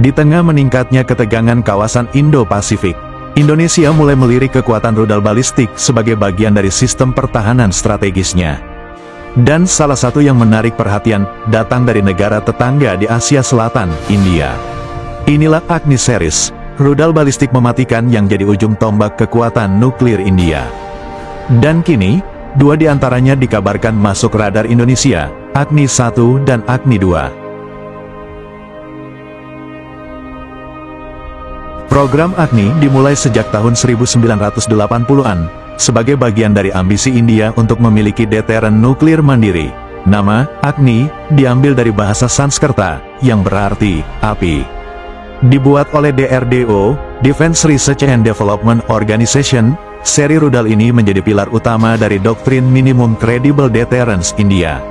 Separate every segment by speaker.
Speaker 1: Di tengah meningkatnya ketegangan kawasan Indo-Pasifik, Indonesia mulai melirik kekuatan rudal balistik sebagai bagian dari sistem pertahanan strategisnya. Dan salah satu yang menarik perhatian, datang dari negara tetangga di Asia Selatan, India. Inilah Agni Series, rudal balistik mematikan yang jadi ujung tombak kekuatan nuklir India. Dan kini, dua di antaranya dikabarkan masuk radar Indonesia, Agni 1 dan Agni 2. Program Agni dimulai sejak tahun 1980-an, sebagai bagian dari ambisi India untuk memiliki deteren nuklir mandiri. Nama, Agni, diambil dari bahasa Sanskerta, yang berarti, api. Dibuat oleh DRDO, Defense Research and Development Organization, seri rudal ini menjadi pilar utama dari doktrin Minimum Credible Deterrence India.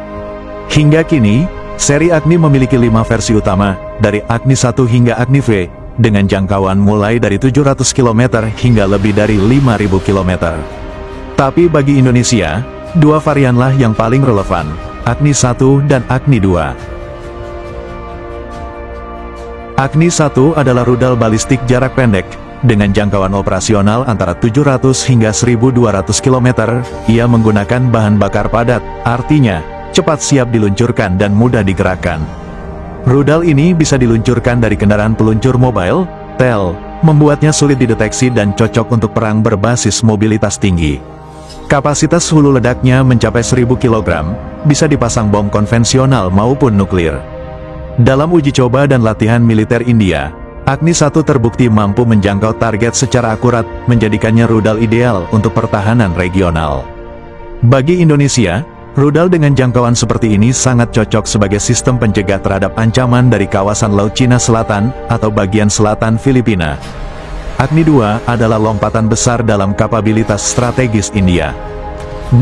Speaker 1: Hingga kini, seri Agni memiliki 5 versi utama, dari Agni 1 hingga Agni V, dengan jangkauan mulai dari 700 km hingga lebih dari 5.000 km. Tapi bagi Indonesia, dua varianlah yang paling relevan, Agni 1 dan Agni 2. Agni 1 adalah rudal balistik jarak pendek, dengan jangkauan operasional antara 700 hingga 1.200 km, ia menggunakan bahan bakar padat, artinya, cepat siap diluncurkan dan mudah digerakkan. Rudal ini bisa diluncurkan dari kendaraan peluncur mobile, TEL, membuatnya sulit dideteksi dan cocok untuk perang berbasis mobilitas tinggi. Kapasitas hulu ledaknya mencapai 1.000 kg, bisa dipasang bom konvensional maupun nuklir. Dalam uji coba dan latihan militer India, Agni 1 terbukti mampu menjangkau target secara akurat, menjadikannya rudal ideal untuk pertahanan regional. Bagi Indonesia, rudal dengan jangkauan seperti ini sangat cocok sebagai sistem pencegat terhadap ancaman dari kawasan Laut Cina Selatan atau bagian selatan Filipina. Agni 2 adalah lompatan besar dalam kapabilitas strategis India.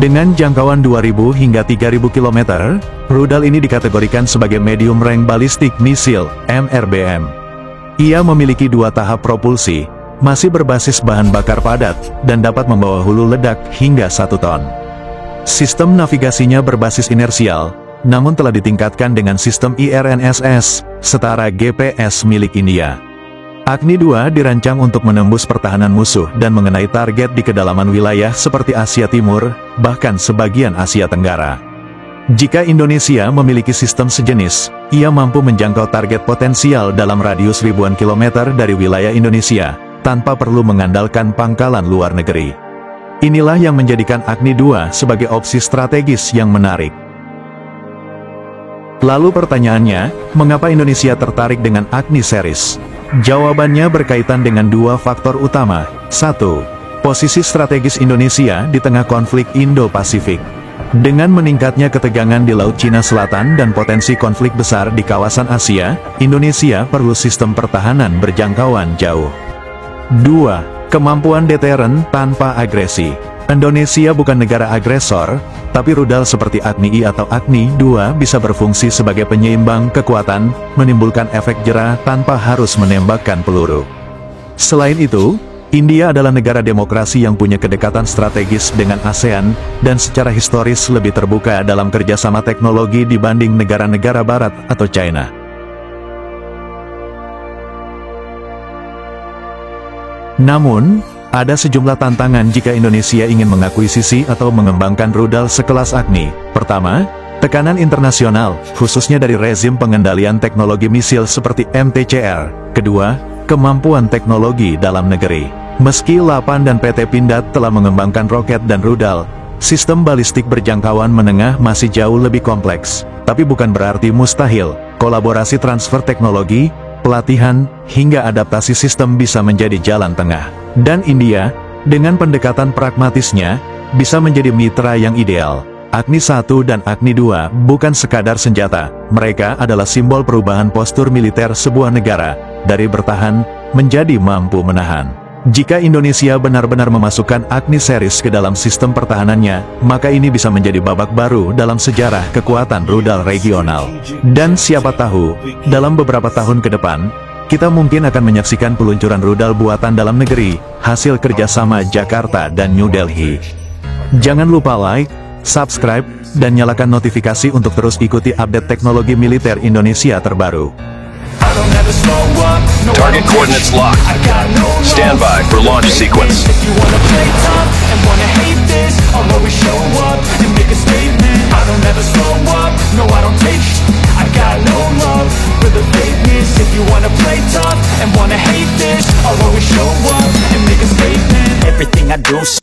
Speaker 1: Dengan jangkauan 2.000 hingga 3.000 km, rudal ini dikategorikan sebagai Medium Range Ballistic Missile, MRBM. Ia memiliki 2 tahap propulsi, masih berbasis bahan bakar padat, dan dapat membawa hulu ledak hingga 1 ton. Sistem navigasinya berbasis inersial, namun telah ditingkatkan dengan sistem IRNSS, setara GPS milik India. Agni 2 dirancang untuk menembus pertahanan musuh dan mengenai target di kedalaman wilayah seperti Asia Timur, bahkan sebagian Asia Tenggara. Jika Indonesia memiliki sistem sejenis, ia mampu menjangkau target potensial dalam radius ribuan kilometer dari wilayah Indonesia, tanpa perlu mengandalkan pangkalan luar negeri. Inilah yang menjadikan Agni 2 sebagai opsi strategis yang menarik. Lalu pertanyaannya, mengapa Indonesia tertarik dengan Agni Series? Jawabannya berkaitan dengan 2 faktor utama. 1. Posisi strategis Indonesia di tengah konflik Indo-Pasifik. Dengan meningkatnya ketegangan di Laut Cina Selatan dan potensi konflik besar di kawasan Asia, Indonesia perlu sistem pertahanan berjangkauan jauh. 2. Kemampuan deteren tanpa agresi. Indonesia bukan negara agresor, tapi rudal seperti Agni I atau Agni 2 bisa berfungsi sebagai penyeimbang kekuatan, menimbulkan efek jera tanpa harus menembakkan peluru. Selain itu, India adalah negara demokrasi yang punya kedekatan strategis dengan ASEAN, dan secara historis lebih terbuka dalam kerjasama teknologi dibanding negara-negara barat atau China. Namun, ada sejumlah tantangan jika Indonesia ingin mengakuisisi atau mengembangkan rudal sekelas Agni. Pertama, tekanan internasional, khususnya dari rezim pengendalian teknologi misil seperti MTCR. Kedua, kemampuan teknologi dalam negeri. Meski LAPAN dan PT Pindad telah mengembangkan roket dan rudal, sistem balistik berjangkauan menengah masih jauh lebih kompleks. Tapi bukan berarti mustahil, kolaborasi transfer teknologi, pelatihan, hingga adaptasi sistem bisa menjadi jalan tengah. Dan India, dengan pendekatan pragmatisnya, bisa menjadi mitra yang ideal. Agni 1 dan Agni 2 bukan sekadar senjata, mereka adalah simbol perubahan postur militer sebuah negara, dari bertahan, menjadi mampu menahan. Jika Indonesia benar-benar memasukkan Agni Series ke dalam sistem pertahanannya, maka ini bisa menjadi babak baru dalam sejarah kekuatan rudal regional. Dan siapa tahu, dalam beberapa tahun ke depan, kita mungkin akan menyaksikan peluncuran rudal buatan dalam negeri, hasil kerjasama Jakarta dan New Delhi. Jangan lupa like, subscribe, dan nyalakan notifikasi untuk terus ikuti update teknologi militer Indonesia terbaru.
Speaker 2: I don't ever slow up. No,
Speaker 3: Target coordinates locked.
Speaker 2: I got no love
Speaker 3: Stand by for launch sequence.
Speaker 2: If you wanna play tough and wanna hate this, I'll always show up and make a statement. I don't ever slow up. No, I don't take I got no love for the fakeness. If you wanna play tough and wanna hate this, I'll always show up and make a statement. Everything I do